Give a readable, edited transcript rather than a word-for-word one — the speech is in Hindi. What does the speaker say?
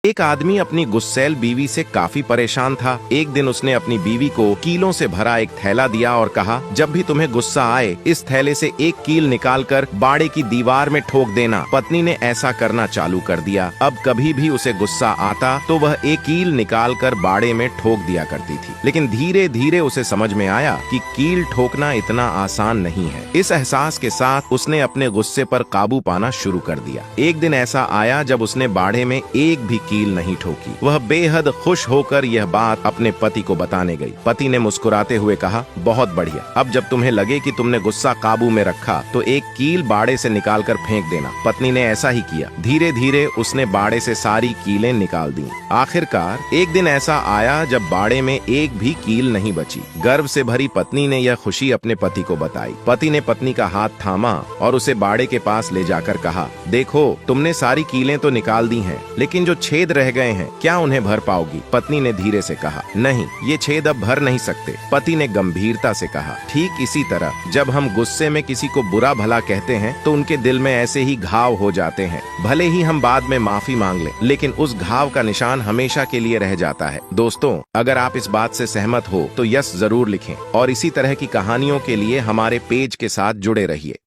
एक आदमी अपनी गुस्सैल बीवी से काफी परेशान था। एक दिन उसने अपनी बीवी को कीलों से भरा एक थैला दिया और कहा, जब भी तुम्हें गुस्सा आए इस थैले से एक कील निकालकर बाड़े की दीवार में ठोक देना। पत्नी ने ऐसा करना चालू कर दिया। अब कभी भी उसे गुस्सा आता तो वह एक कील निकालकर बाड़े में ठोक दिया करती थी। लेकिन धीरे धीरे उसे समझ में आया कि कील ठोकना इतना आसान नहीं है। इस एहसास के साथ उसने अपने गुस्से पर काबू पाना शुरू कर दिया। एक दिन ऐसा आया जब उसने बाड़े में एक भी कील नहीं ठोकी। वह बेहद खुश होकर यह बात अपने पति को बताने गई। पति ने मुस्कुराते हुए कहा, बहुत बढ़िया, अब जब तुम्हें लगे कि तुमने गुस्सा काबू में रखा तो एक कील बाड़े से निकालकर फेंक देना। पत्नी ने ऐसा ही किया। धीरे धीरे उसने बाड़े से सारी कीलें निकाल दी। आखिरकार एक दिन ऐसा आया जब बाड़े में एक भी कील नहीं बची। गर्व से भरी पत्नी ने यह खुशी अपने पति को बताई। पति ने पत्नी का हाथ थामा और उसे बाड़े के पास ले जाकर कहा, देखो तुमने सारी कीलें तो निकाल दी हैं, लेकिन जो छेद रह गए हैं क्या उन्हें भर पाओगी? पत्नी ने धीरे से कहा, नहीं, ये छेद अब भर नहीं सकते। पति ने गंभीरता से कहा, ठीक इसी तरह जब हम गुस्से में किसी को बुरा भला कहते हैं तो उनके दिल में ऐसे ही घाव हो जाते हैं। भले ही हम बाद में माफी मांग लें, लेकिन उस घाव का निशान हमेशा के लिए रह जाता है। दोस्तों, अगर आप इस बात से सहमत हो तो यस जरूर लिखें और इसी तरह की कहानियों के लिए हमारे पेज के साथ जुड़े रहिए।